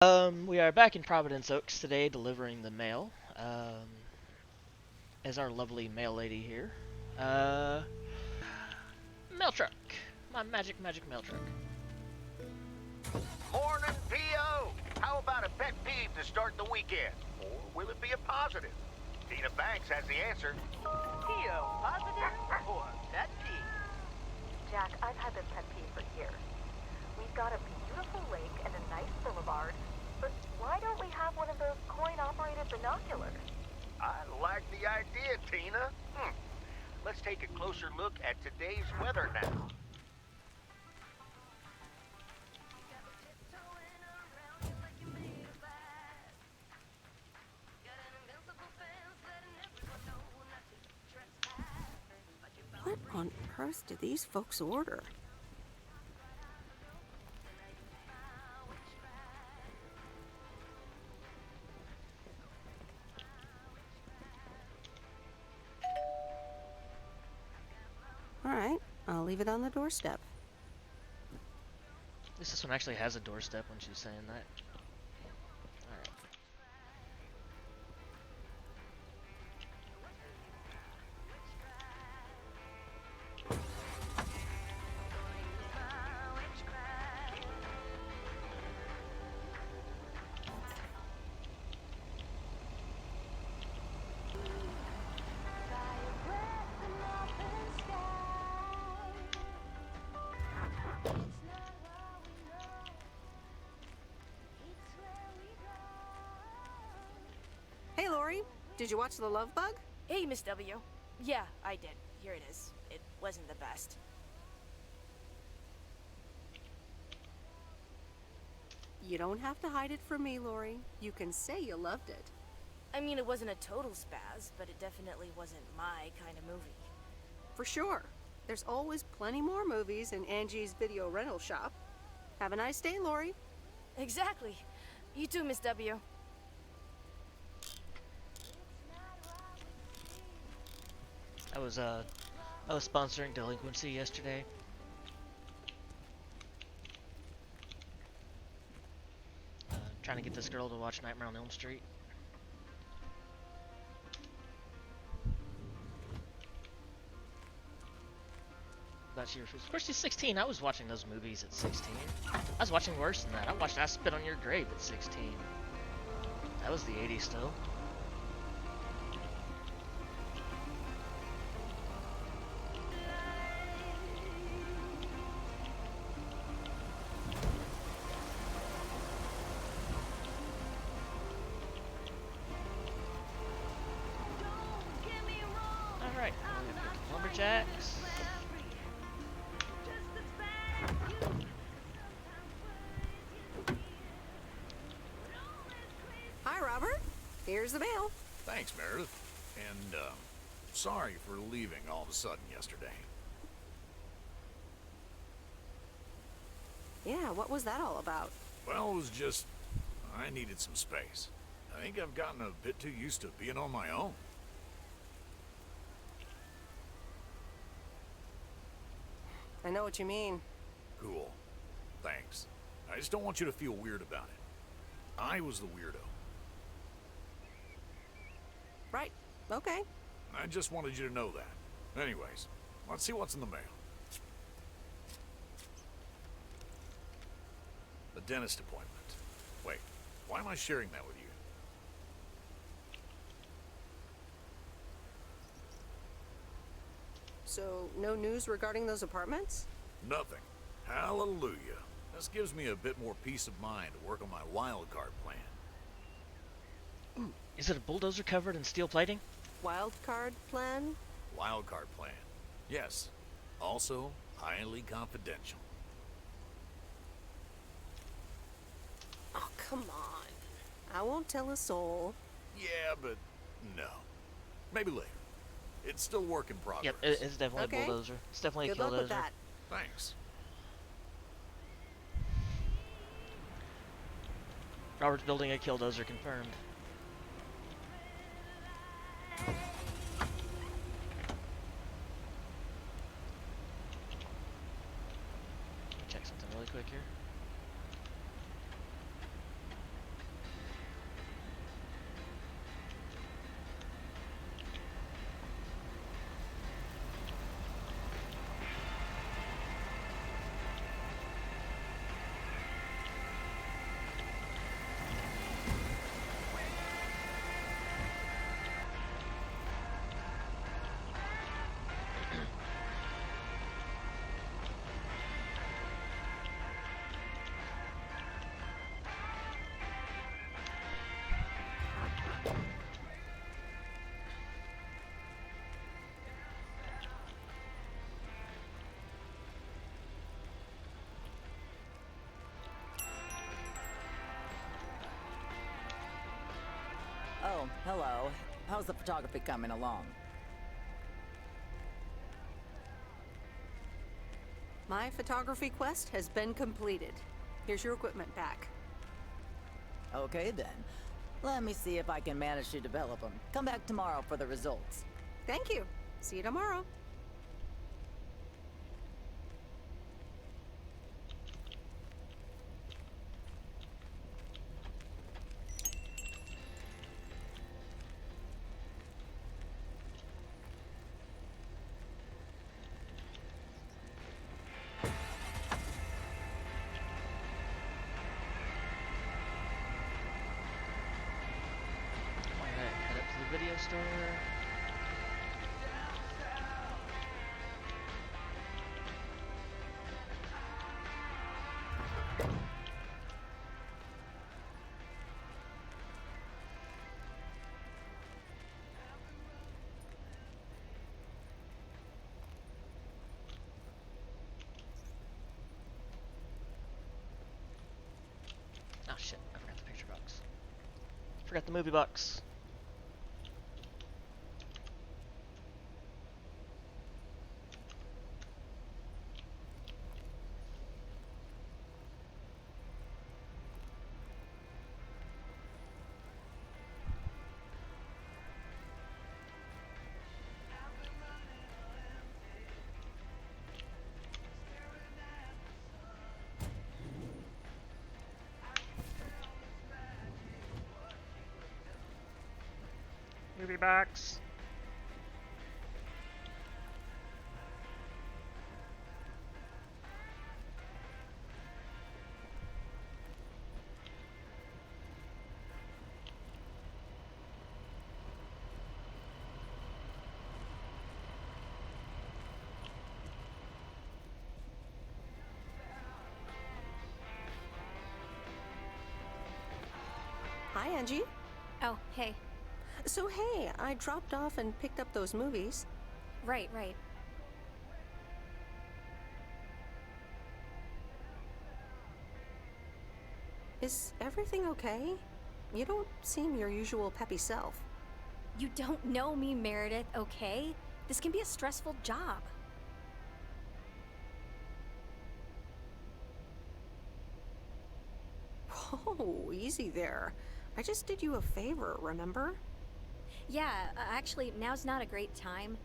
We are back in Providence Oaks today delivering the mail. As our lovely mail lady here. Uh, Mail truck. My magic mail truck. Morning, P.O. How about a pet peeve to start the weekend? Or will it be a positive? Tina Banks has the answer. P.O. Positive or pet peeve? Jack, I've had this pet peeve for years. We've got a beautiful lake and a nice boulevard, but why don't we have one of those coin-operated binoculars? I like the idea, Tina. Let's take a closer look at today's weather now. What on earth did these folks order? All right, I'll leave it on the doorstep. At least this one actually has a doorstep when she's saying that. Alright. Hey, Lori, did you watch The Love Bug? Hey, Miss W. Yeah, I did. Here it is. It wasn't the best. You don't have to hide it from me, Lori. You can say you loved it. I mean, it wasn't a total spaz, but it definitely wasn't my kind of movie. For sure. There's always plenty more movies in Angie's video rental shop. Have a nice day, Lori. Exactly. You too, Miss W. I was sponsoring delinquency yesterday. Trying to get this girl to watch Nightmare on Elm Street. But she refused. Of course, she's 16. I was watching those movies at 16. I was watching worse than that. I watched I Spit on Your Grave at 16. That was the 80s still. Alright, lumberjacks. Hi, Robert. Here's the mail. Thanks, Meredith. And, sorry for leaving all of a sudden yesterday. Yeah, what was that all about? Well, it was just... I needed some space. I think I've gotten a bit too used to being on my own. I know what you mean. Cool. Thanks. I just don't want you to feel weird about it. I was the weirdo. Right. Okay. I just wanted you to know that. Anyways, let's see what's in the mail. A dentist appointment. Wait, why am I sharing that with you? So, no news regarding those apartments? Nothing. Hallelujah. This gives me a bit more peace of mind to work on my wild card plan. Is it a bulldozer covered in steel plating? Wild card plan? Wild card plan. Yes. Also, highly confidential. Oh, come on. I won't tell a soul. Yeah, but no. Maybe later. It's still work in progress. Yep, it's definitely Okay. a bulldozer. It's definitely Good a luck killdozer. with that. Thanks. Robert's building a killdozer confirmed. Check something really quick here. Oh, hello. How's the photography coming along? My photography quest has been completed. Here's your equipment back. Okay then. Let me see if I can manage to develop them. Come back tomorrow for the results. Thank you. See you tomorrow. Alright, head up to the video store. Oh shit, I forgot the picture box. Forgot the movie box. Movie box. Hi, Angie. Oh, hey. So, hey, I dropped off and picked up those movies. Right. Is everything okay? You don't seem your usual peppy self. You don't know me, Meredith, okay? This can be a stressful job. Oh, easy there. I just did you a favor, remember? Yeah, actually, now's not a great time.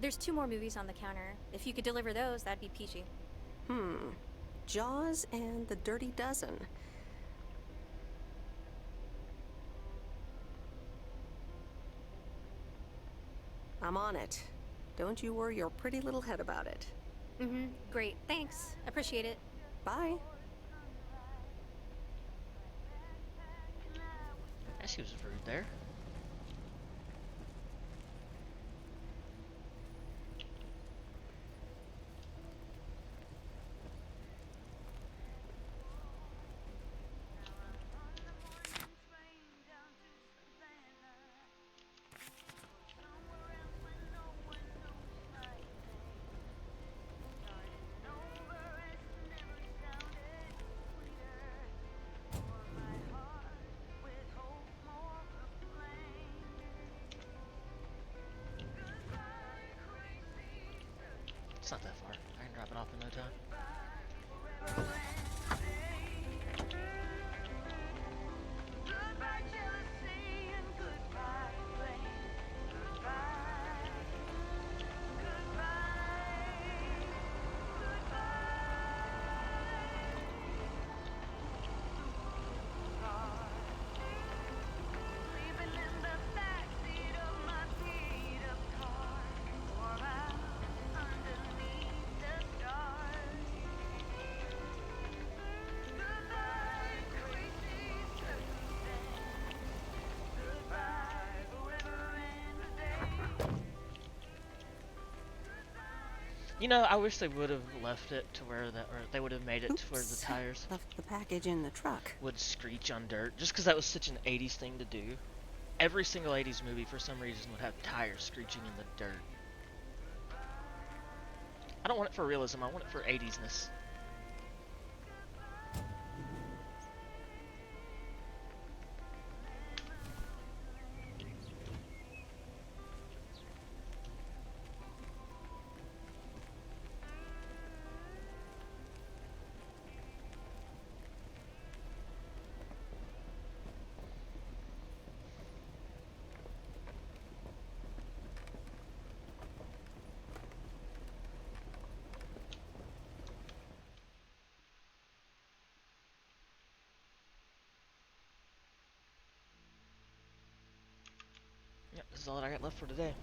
There's 2 more movies on the counter. If you could deliver those, that'd be peachy. Jaws and The Dirty Dozen. I'm on it. Don't you worry your pretty little head about it. Great. Thanks. Appreciate it. Bye. Yeah, she was rude there. It's not that far. I can drop it off in no time. You know, I wish they would have left it to where that, or they would have made it to where the tires Left the package in the truck. would screech on dirt, just because that was such an 80s thing to do. Every single 80s movie, for some reason, would have tires screeching in the dirt. I don't want it for realism, I want it for 80s-ness. This is all that I got left for today.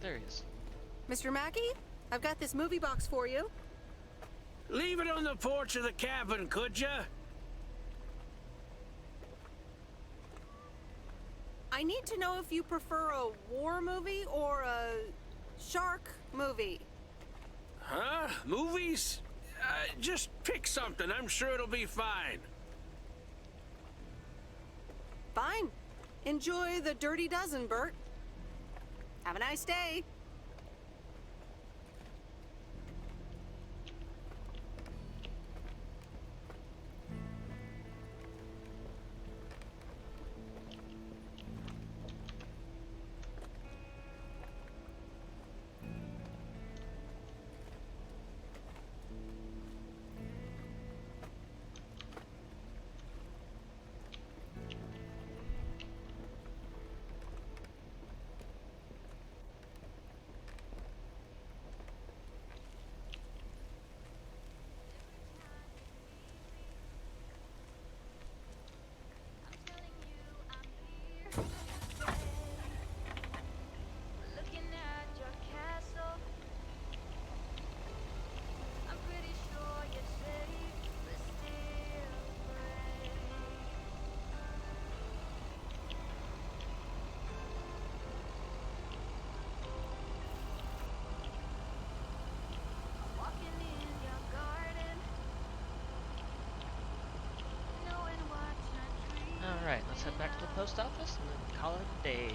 There he is. Mr. Mackey, I've got this movie box for you. Leave it on the porch of the cabin, could ya? I need to know if you prefer a war movie or a shark movie. Huh? Movies? Just pick something. I'm sure it'll be fine. Fine. Enjoy the Dirty Dozen, Bert. Have a nice day. Alright, let's head back to the post office and then call it a day.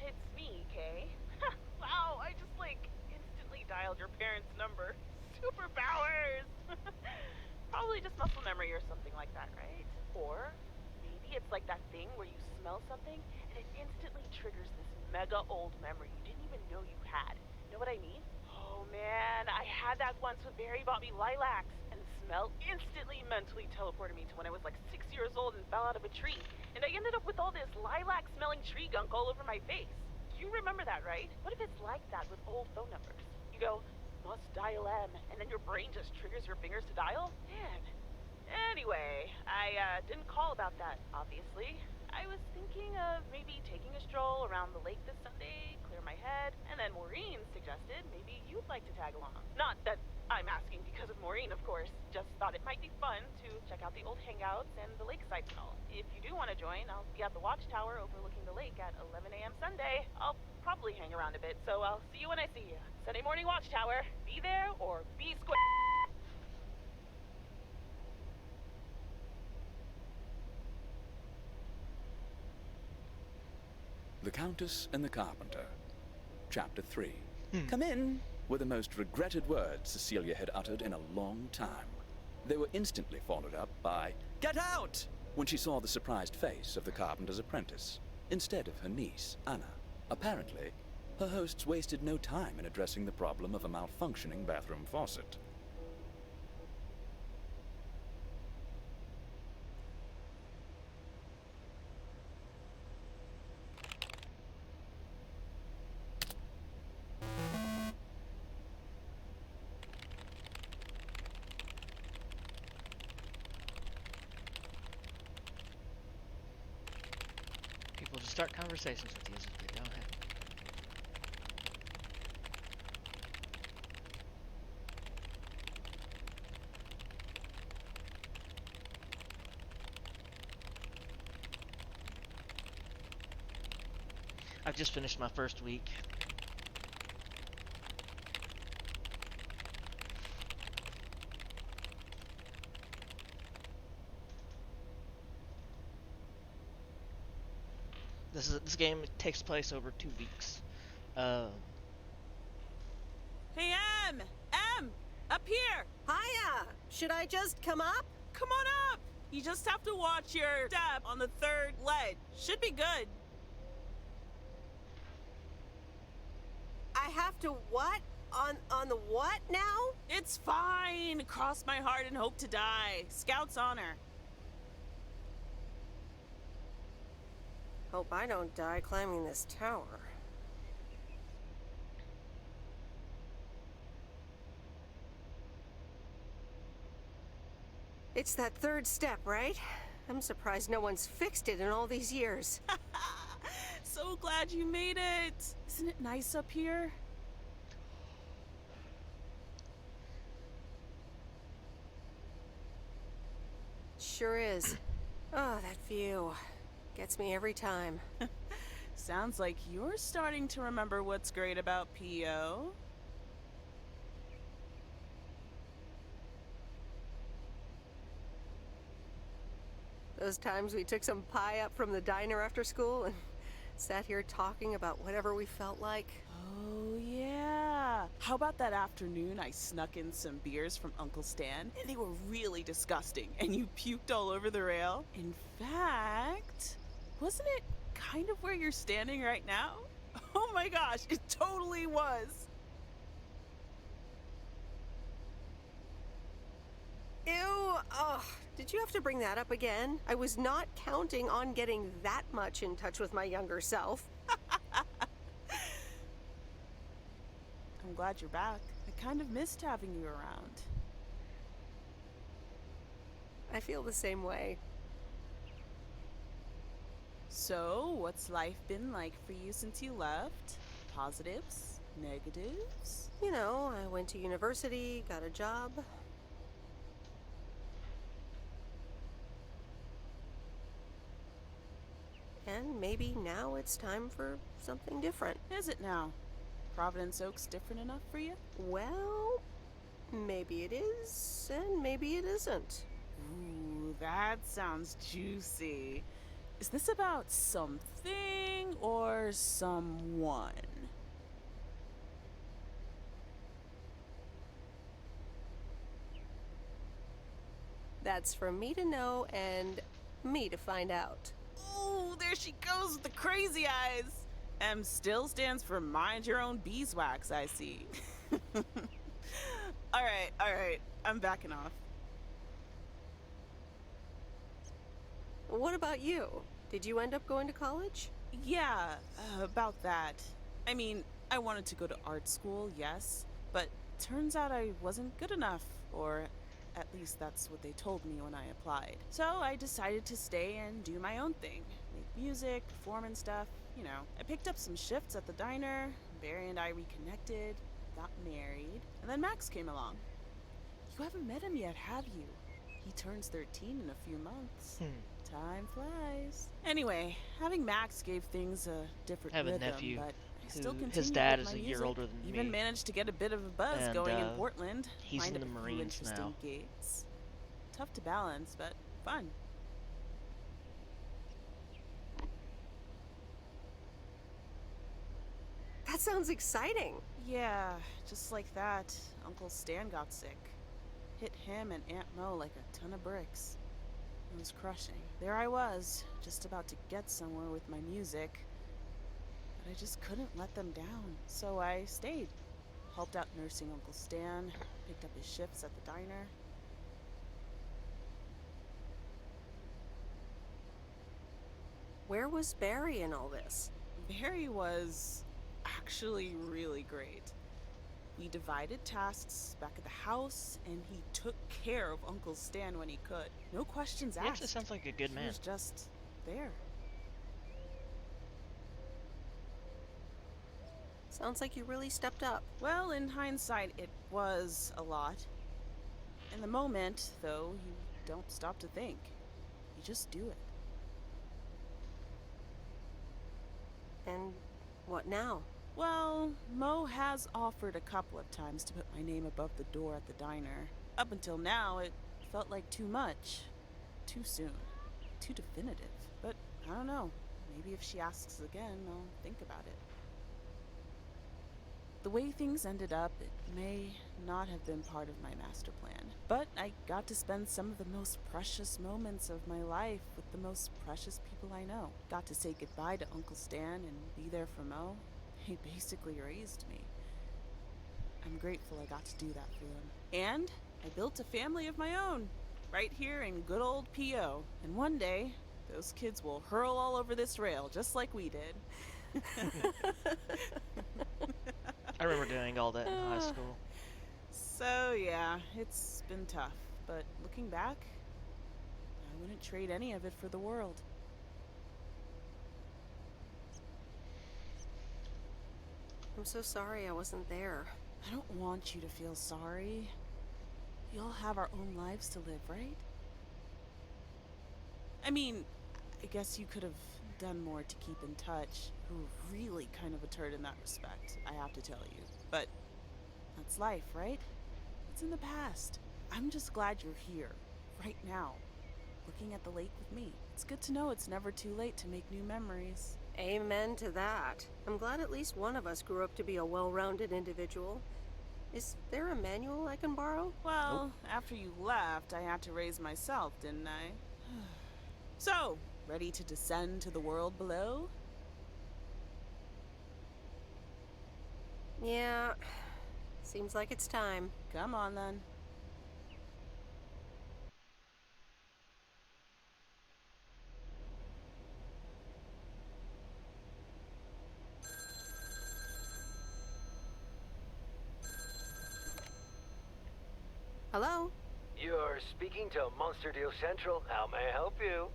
It's me, Kay. Wow, I just instantly dialed your parents' number. Superpowers! Probably just muscle memory or something like that, right? Or maybe it's like that thing where you smell something and it instantly triggers this mega old memory you didn't even know you had. Know what I mean? Oh man, I had that once when Barry bought me lilacs, and the smell instantly mentally teleported me to when I was 6 years old and fell out of a tree. And I ended up with all this lilac-smelling tree gunk all over my face. You remember that, right? What if it's like that with old phone numbers? You go, must dial M, and then your brain just triggers your fingers to dial? Man. Anyway, I didn't call about that, obviously. I was thinking of maybe taking a stroll around the lake this Sunday, clear my head, and then Maureen suggested maybe you'd like to tag along. Not that I'm asking because of Maureen, of course. Just thought it might be fun to check out the old hangouts and the lake sites and all. If you do want to join, I'll be at the watchtower overlooking the lake at 11 a.m. Sunday. I'll probably hang around a bit, so I'll see you when I see you. Sunday morning watchtower. Be there or be square. The Countess and the Carpenter. Chapter 3. Come in, were the most regretted words Cecilia had uttered in a long time. They were instantly followed up by, "Get out!" when she saw the surprised face of the carpenter's apprentice, instead of her niece, Anna. Apparently, her hosts wasted no time in addressing the problem of a malfunctioning bathroom faucet. People just start conversations with you as if they don't have. I've just finished my first week. This game takes place over 2 weeks. Hey, Em! Em! Up here! Hiya! Should I just come up? Come on up! You just have to watch your step on the 3rd ledge. Should be good. I have to what? On the what now? It's fine. Cross my heart and hope to die. Scout's honor. Hope I don't die climbing this tower. It's that 3rd step, right? I'm surprised no one's fixed it in all these years. So glad you made it. Isn't it nice up here? Sure is. Oh, that view. Gets me every time. Sounds like you're starting to remember what's great about P.O. Those times we took some pie up from the diner after school and sat here talking about whatever we felt like. Oh, yeah. How about that afternoon I snuck in some beers from Uncle Stan? And they were really disgusting, and you puked all over the rail? In fact, wasn't it kind of where you're standing right now? Oh my gosh, it totally was. Ew, ugh. Did you have to bring that up again? I was not counting on getting that much in touch with my younger self. I'm glad you're back. I kind of missed having you around. I feel the same way. So, what's life been like for you since you left? Positives? Negatives? You know, I went to university, got a job. And maybe now it's time for something different. Is it now? Providence Oaks different enough for you? Well, maybe it is, and maybe it isn't. Ooh, that sounds juicy. Is this about something or someone? That's for me to know and me to find out. Ooh, there she goes with the crazy eyes. M still stands for mind your own beeswax, I see. All right, I'm backing off. What about you? Did you end up going to college? Yeah, about that. I mean, I wanted to go to art school, yes, but turns out I wasn't good enough, or at least that's what they told me when I applied. So I decided to stay and do my own thing. Make music, perform and stuff, you know. I picked up some shifts at the diner, Barry and I reconnected, got married, and then Max came along. You haven't met him yet, have you? He turns 13 in a few months. Time flies. Anyway, having Max gave things a different I have a rhythm, nephew but I still who continued his dad with is my a year music. older than Even me. managed to get a bit of a buzz And, going in Portland. he's Lined in up the a few Marines interesting now. gigs. Tough to balance, but fun. That sounds exciting. Yeah, just like that, Uncle Stan got sick. Hit him and Aunt Mo like a ton of bricks. It was crushing. There I was, just about to get somewhere with my music. But I just couldn't let them down, so I stayed. Helped out nursing Uncle Stan, picked up his shifts at the diner. Where was Barry in all this? Barry was actually really great. We divided tasks back at the house, and he took care of Uncle Stan when he could. No questions asked. He actually sounds like a good man. He was just there. Sounds like you really stepped up. Well, in hindsight, it was a lot. In the moment, though, you don't stop to think. You just do it. And what now? Well, Mo has offered a couple of times to put my name above the door at the diner. Up until now, it felt like too much. Too soon. Too definitive. But I don't know. maybe if she asks again, I'll think about it. The way things ended up, it may not have been part of my master plan, but I got to spend some of the most precious moments of my life with the most precious people I know. Got to say goodbye to Uncle Stan and be there for Mo. He basically raised me. I'm grateful I got to do that for them. And I built a family of my own, right here in good old P.O. And one day, those kids will hurl all over this rail, just like we did. I remember doing all that in high school. So yeah, it's been tough, but looking back, I wouldn't trade any of it for the world. I'm so sorry I wasn't there. I don't want you to feel sorry. We all have our own lives to live, right? I mean, I guess you could have done more to keep in touch. You're really kind of a turd in that respect, I have to tell you. But that's life, right? It's in the past. I'm just glad you're here, right now, looking at the lake with me. It's good to know it's never too late to make new memories. Amen to that. I'm glad at least one of us grew up to be a well-rounded individual. Is there a manual I can borrow? Well, after you left, I had to raise myself, didn't I? So, ready to descend to the world below? Yeah, seems like it's time. Come on, then. Hello? You're speaking to Monster Deal Central. How may I help you?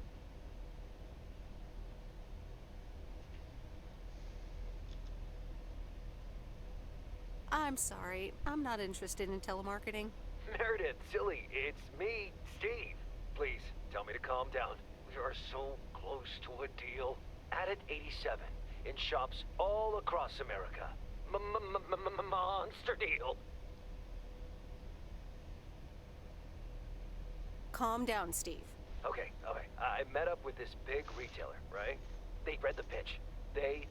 I'm sorry. I'm not interested in telemarketing. Meredith, silly. It's me, Steve. Please, tell me to calm down. We are so close to a deal. Added 87 in shops all across America. Monster Deal. Calm down, Steve. Okay. I met up with this big retailer, right? They read the pitch. They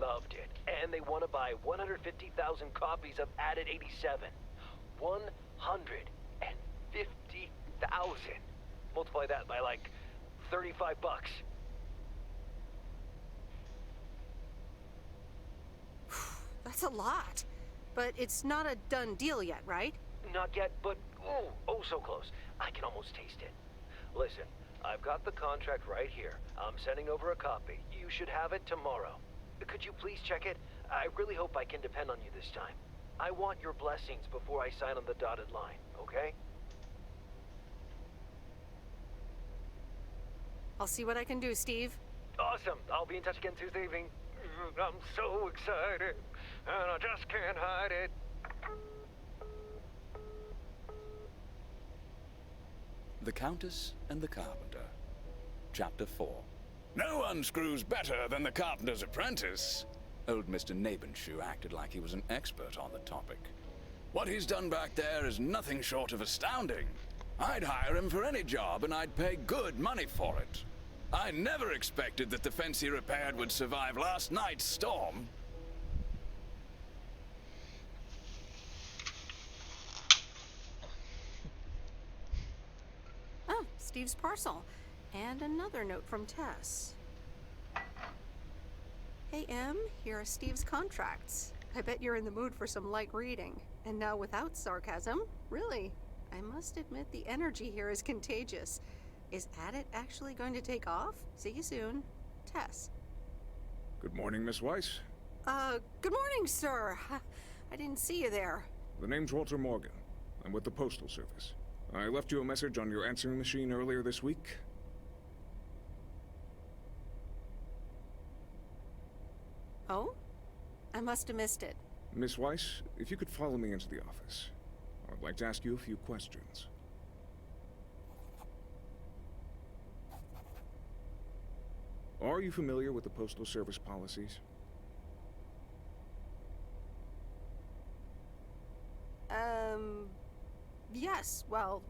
loved it. And they want to buy 150,000 copies of Added 87. 150,000. Multiply that by like $35. That's a lot. But it's not a done deal yet, right? Not yet, but oh so close. I can almost taste it. Listen, I've got the contract right here. I'm sending over a copy. You should have it tomorrow. Could you please check it? I really hope I can depend on you this time. I want your blessings before I sign on the dotted line, okay? I'll see what I can do, Steve. Awesome. I'll be in touch again Tuesday evening. I'm so excited, and I just can't hide it. The Countess and the Carpenter. Chapter 4. No one screws better than the carpenter's apprentice. Old Mr. Nabenshoe acted like he was an expert on the topic. What he's done back there is nothing short of astounding. I'd hire him for any job, and I'd pay good money for it. I never expected that the fence he repaired would survive last night's storm. Oh, Steve's parcel. And another note from Tess. Hey, Em, here are Steve's contracts. I bet you're in the mood for some light reading. And now without sarcasm, really, I must admit the energy here is contagious. Is Addit actually going to take off? See you soon. Tess. Good morning, Miss Weiss. Good morning, sir. I didn't see you there. The name's Walter Morgan. I'm with the Postal Service. I left you a message on your answering machine earlier this week. Oh? I must have missed it. Miss Weiss, if you could follow me into the office. I'd like to ask you a few questions. Are you familiar with the Postal Service policies? Yes, well,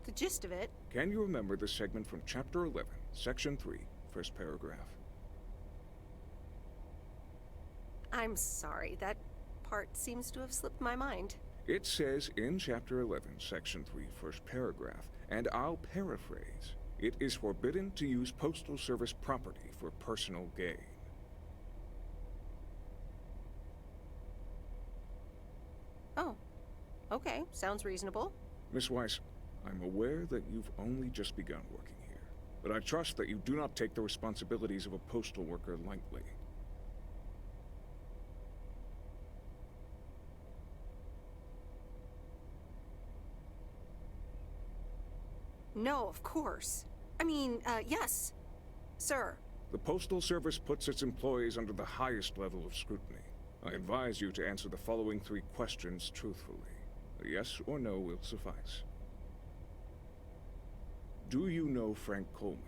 the gist of it. Can you remember the segment from Chapter 11, Section 3, first paragraph? I'm sorry, that part seems to have slipped my mind. It says in Chapter 11, Section 3, first paragraph, and I'll paraphrase, it is forbidden to use Postal Service property for personal gain. Oh, okay, sounds reasonable. Miss Weiss, I'm aware that you've only just begun working here, but I trust that you do not take the responsibilities of a postal worker lightly. No, of course. I mean, yes, sir. The Postal Service puts its employees under the highest level of scrutiny. I advise you to answer the following 3 questions truthfully. A yes or no will suffice. Do you know Frank Coleman?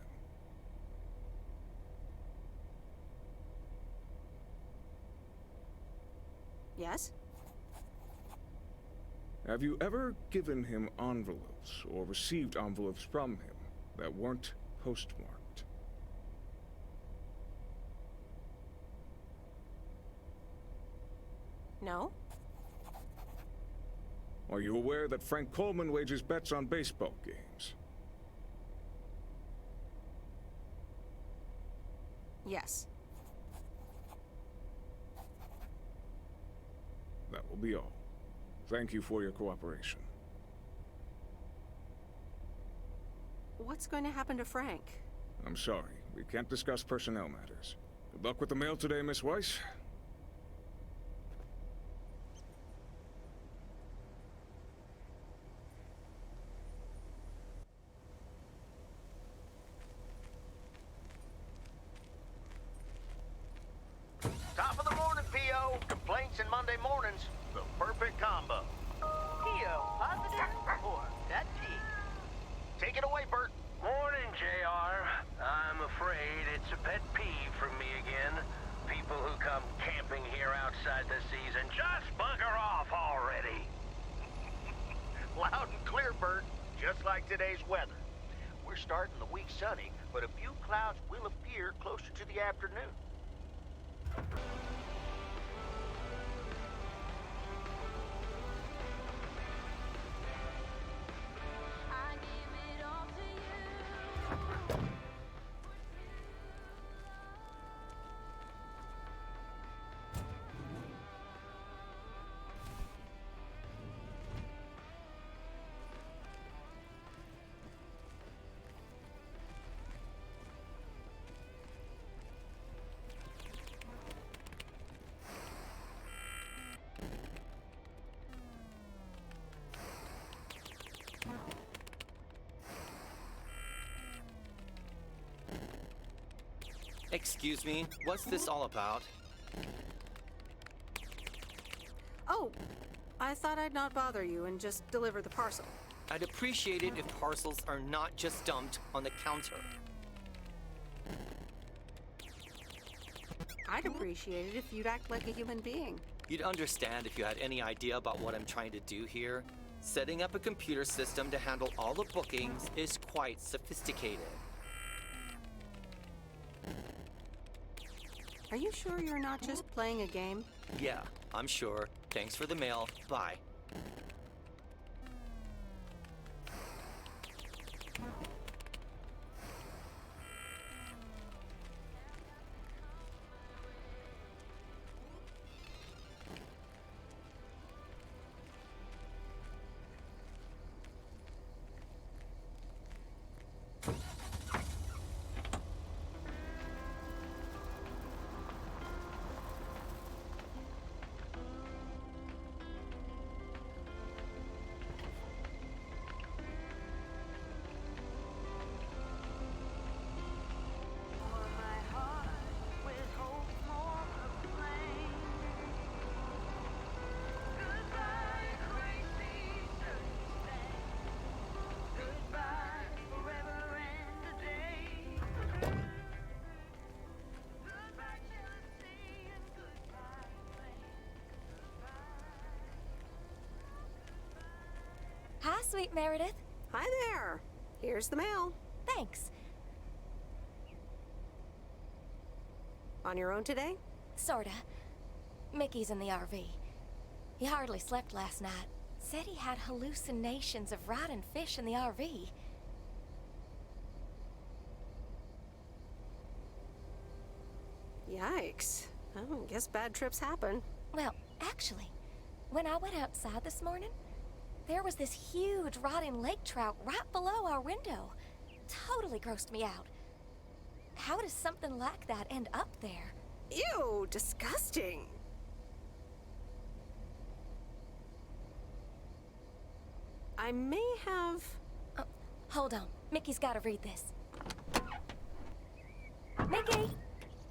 Yes? Have you ever given him envelopes or received envelopes from him that weren't postmarked? No? Are you aware that Frank Coleman wages bets on baseball games? Yes. That will be all. Thank you for your cooperation. What's going to happen to Frank? I'm sorry. We can't discuss personnel matters. Good luck with the mail today, Miss Weiss. Top of the morning, P.O. Complaints and Monday mornings. The perfect combo. P.O. Positive or pet peeve? Take it away, Bert. Morning, JR. I'm afraid it's a pet peeve from me again. People who come camping here outside the season, just bugger off already. Loud and clear, Bert. Just like today's weather. We're starting the week sunny, but a few clouds will appear closer to the afternoon. Excuse me, what's this all about? Oh, I thought I'd not bother you and just deliver the parcel. I'd appreciate it if parcels are not just dumped on the counter. I'd appreciate it if you'd act like a human being. You'd understand if you had any idea about what I'm trying to do here. Setting up a computer system to handle all the bookings is quite sophisticated. Are you sure you're not just playing a game? Yeah, I'm sure. Thanks for the mail. Bye. Hi, sweet Meredith. Hi there. Here's the mail. Thanks. On your own today? Sorta. Mickey's in the RV. He hardly slept last night. Said he had hallucinations of riding fish in the RV. Yikes. Oh, guess bad trips happen. Well, actually, when I went outside this morning, there was this huge rotting lake trout right below our window. Totally grossed me out. How does something like that end up there? Ew, disgusting. I may have... Oh, hold on. Mickey's gotta read this. Mickey!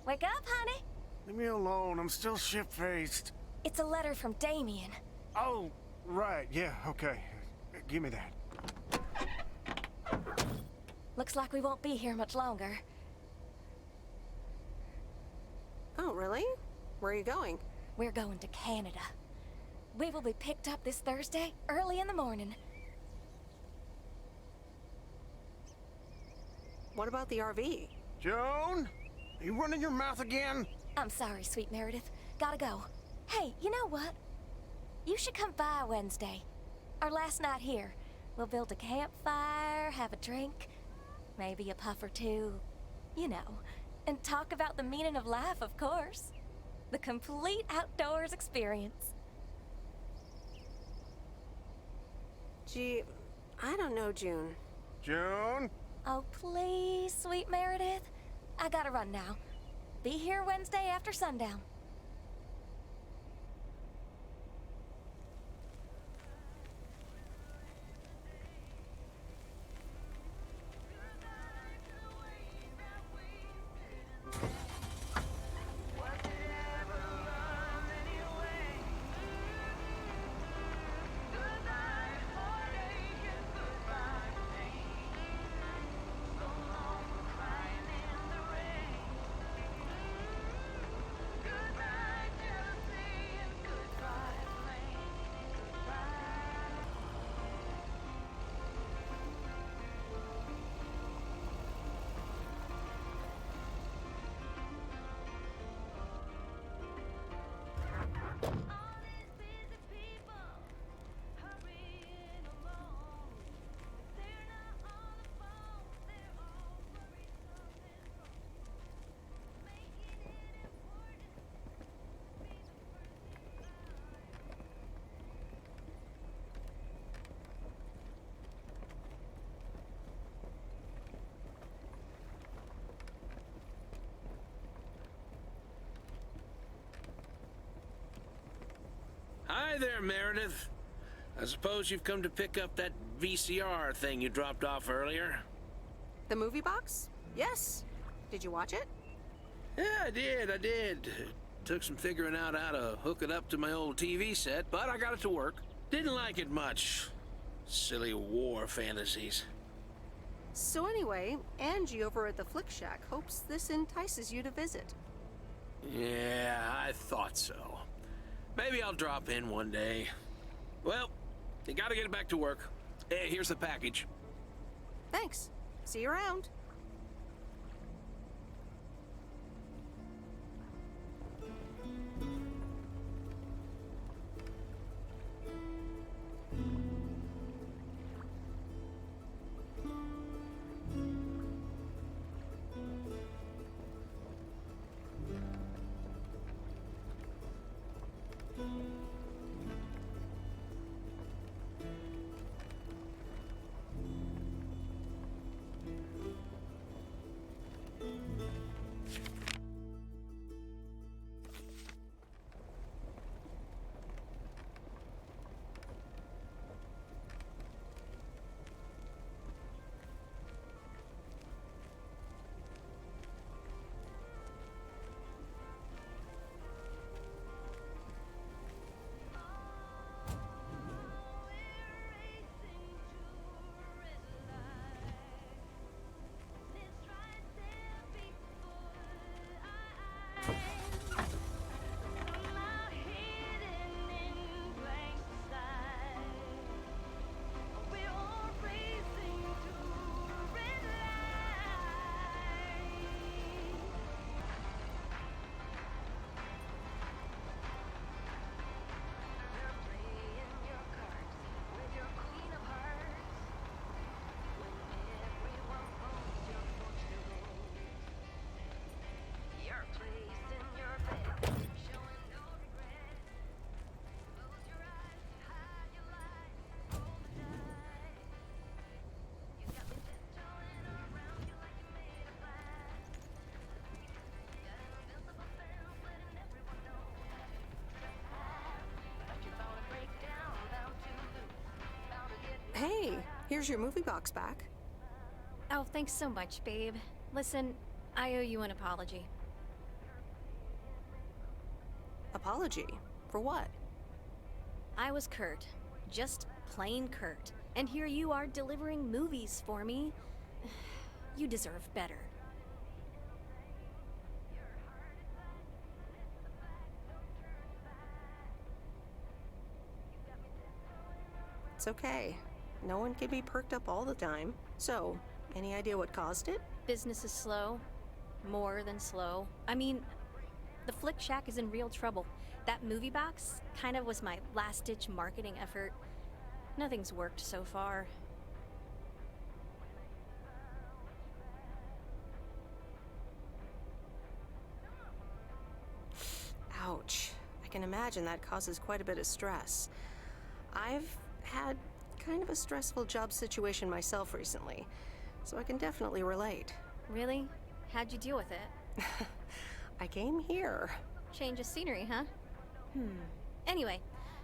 Wake up, honey! Leave me alone. I'm still shit-faced. It's a letter from Damien. Oh, right. Yeah, okay. Give me that. Looks like we won't be here much longer. Oh, really? Where are you going? We're going to Canada. We will be picked up this Thursday, early in the morning. What about the RV? Joan? Are you running your mouth again? I'm sorry, sweet Meredith. Gotta go. Hey, you know what? You should come by Wednesday. Our last night here. We'll build a campfire, have a drink, maybe a puff or two, you know, and talk about the meaning of life, of course. The complete outdoors experience. Gee, I don't know, June. June? Oh, please, sweet Meredith. I gotta run now. Be here Wednesday after sundown. Hi there, Meredith. I suppose you've come to pick up that VCR thing you dropped off earlier? The movie box? Yes. Did you watch it? Yeah, I did. Took some figuring out how to hook it up to my old TV set, but I got it to work. Didn't like it much. Silly war fantasies. So anyway, Angie over at the Flick Shack hopes this entices you to visit. Yeah, I thought so. Maybe I'll drop in one day. Well, you gotta get back to work. Hey, here's the package. Thanks. See you around. Hey, here's your movie box back. Oh, thanks so much, babe. Listen, I owe you an apology. Apology? For what? I was Kurt. Just plain Kurt. And here you are delivering movies for me. You deserve better. It's okay. No one can be perked up all the time. So, any idea what caused it? Business is slow. More than slow. I mean, the Flick Shack is in real trouble. That movie box kind of was my last-ditch marketing effort. Nothing's worked so far. Ouch. I can imagine that causes quite a bit of stress. I've had kind of a stressful job situation myself recently, so I can definitely relate. Really? How'd you deal with it? I came here. Change of scenery, huh? Anyway,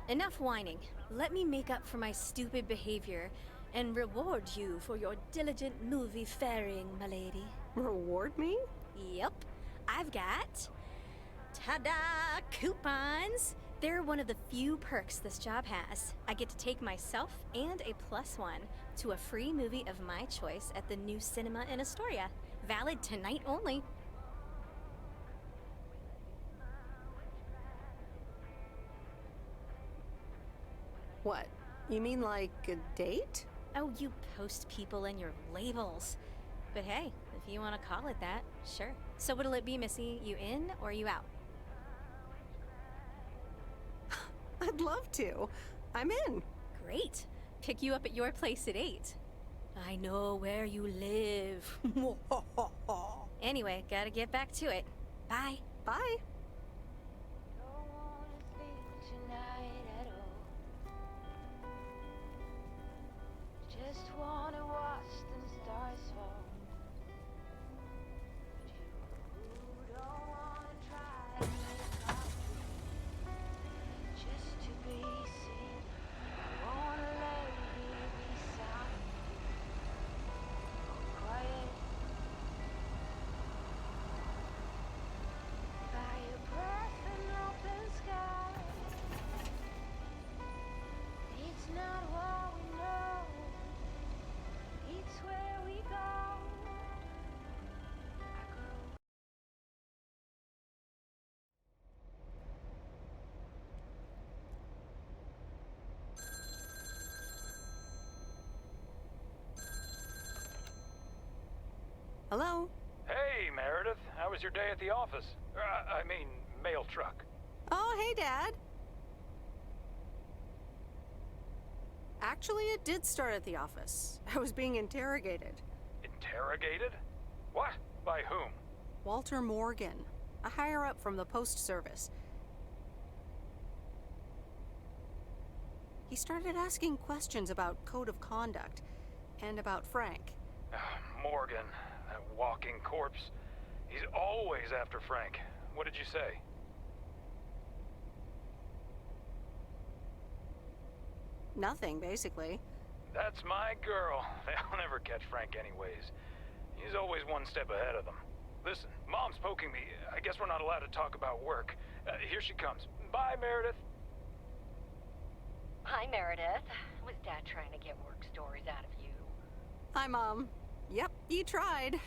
enough whining. Let me make up for my stupid behavior and reward you for your diligent movie faring, my lady. Reward me? Yep. I've got... ta-da! Coupons! They're one of the few perks this job has. I get to take myself and a +1 to a free movie of my choice at the new cinema in Astoria. Valid tonight only. What? You mean like a date? Oh, you post people and your labels. But hey, if you want to call it that, sure. So what'll it be, Missy? You in or you out? I'd love to. I'm in. Great. Pick you up at your place at 8. I know where you live. Anyway, gotta get back to it. Bye. Bye. Just wanna watch the stars fall. But you don't wanna try to make up just to be seen. I wanna lay here beside you, all quiet by your breath and open sky. It's not what we know. It's where we go. Hello? Hey, Meredith. How was your day at the office? I mean, mail truck. Oh, hey, Dad. Actually, it did start at the office. I was being interrogated. Interrogated? What? By whom? Walter Morgan, a higher-up from the Post Service. He started asking questions about code of conduct and about Frank. Morgan, that walking corpse. He's always after Frank. What did you say? Nothing, basically. That's my girl. They'll never catch Frank anyways. He's always one step ahead of them. Listen, Mom's poking me. I guess we're not allowed to talk about work. Here she comes. Bye, Meredith. Hi, Meredith. Was Dad trying to get work stories out of you? Hi, Mom. Yep, you tried.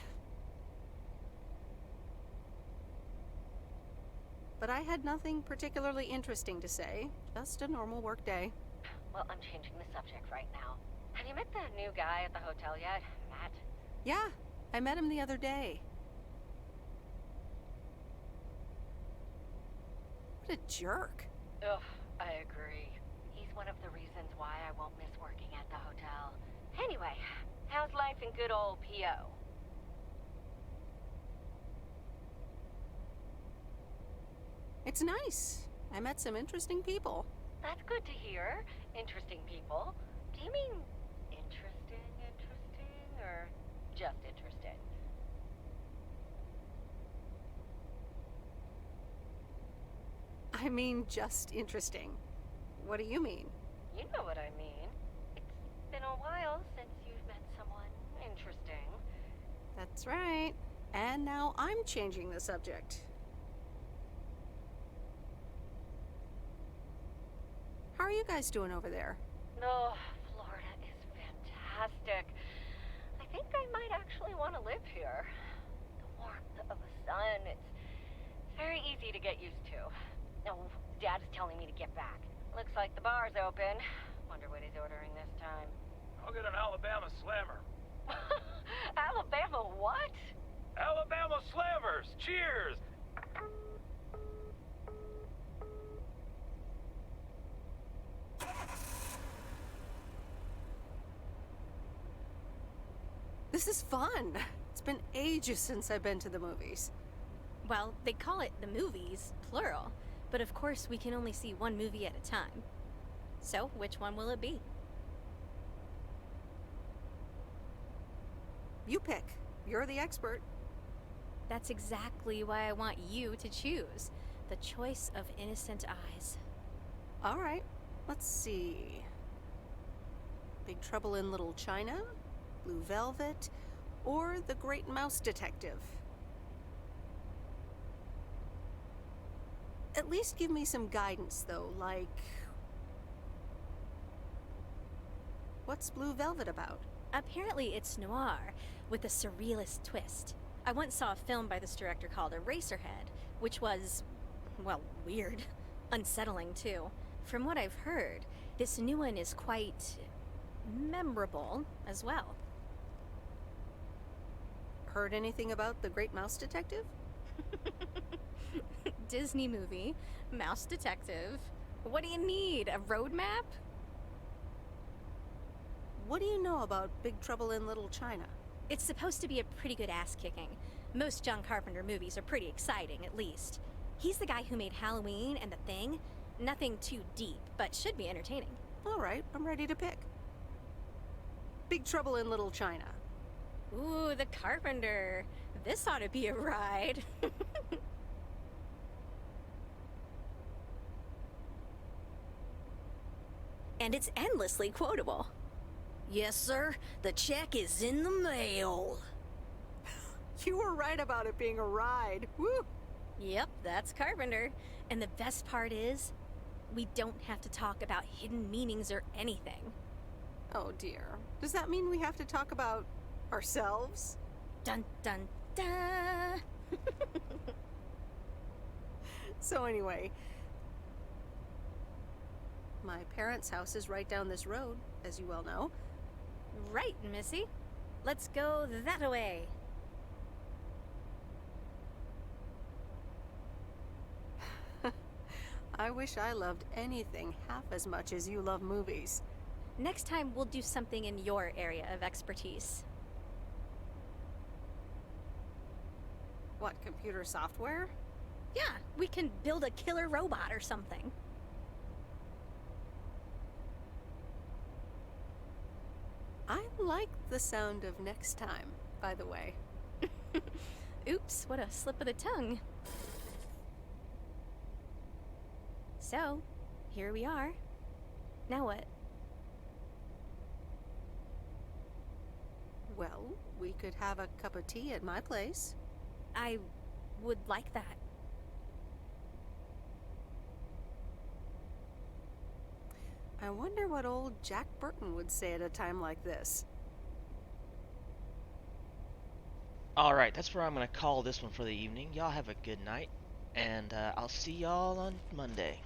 But I had nothing particularly interesting to say. Just a normal work day. Well, I'm changing the subject right now. Have you met the new guy at the hotel yet, Matt? Yeah, I met him the other day. What a jerk. Ugh, I agree. He's one of the reasons why I won't miss working at the hotel. Anyway, how's life in good old P.O.? It's nice. I met some interesting people. That's good to hear. Interesting people. Do you mean interesting, or just interesting? I mean, just interesting. What do you mean? You know what I mean. It's Been a while since you've met someone interesting. That's right. And now I'm changing the subject. How are you guys doing over there? Oh, Florida is fantastic. I think I might actually want to live here. The warmth of the sun, it's very easy to get used to. Oh, Dad is telling me to get back. Looks like the bar's open. Wonder what he's ordering this time. I'll get an Alabama Slammer. Alabama what? Alabama Slammers! Cheers! This is fun. It's been ages since I've been to the movies. Well, they call it the movies, plural. But of course, we can only see one movie at a time. So, which one will it be? You pick. You're the expert. That's exactly why I want you to choose. The choice of innocent eyes. All right. Let's see. Big Trouble in Little China, Blue Velvet, or The Great Mouse Detective. At least give me some guidance, though, like... What's Blue Velvet about? Apparently it's noir, with a surrealist twist. I once saw a film by this director called Eraserhead, which was, well, weird. Unsettling, too. From what I've heard, this new one is quite... memorable as well. Heard anything about The Great Mouse Detective? Disney movie, Mouse Detective. What do you need? A roadmap? What do you know about Big Trouble in Little China? It's supposed to be a pretty good ass-kicking. Most John Carpenter movies are pretty exciting, at least. He's the guy who made Halloween and The Thing. Nothing too deep, but should be entertaining. All right, I'm ready to pick. Big Trouble in Little China. Ooh, the Carpenter. This ought to be a ride. And it's endlessly quotable. Yes, sir. The check is in the mail. You were right about it being a ride. Woo! Yep, that's Carpenter. And the best part is, we don't have to talk about hidden meanings or anything. Oh dear. Does that mean we have to talk about ourselves? Dun dun dun! So anyway, my parents' house is right down this road, as you well know. Right, Missy. Let's go that way. I wish I loved anything half as much as you love movies. Next time, we'll do something in your area of expertise. What, computer software? Yeah, we can build a killer robot or something. I like the sound of next time, by the way. Oops, what a slip of the tongue. So, here we are. Now what? Well, we could have a cup of tea at my place. I would like that. I wonder what old Jack Burton would say at a time like this. Alright, that's where I'm going to call this one for the evening. Y'all have a good night, and I'll see y'all on Monday.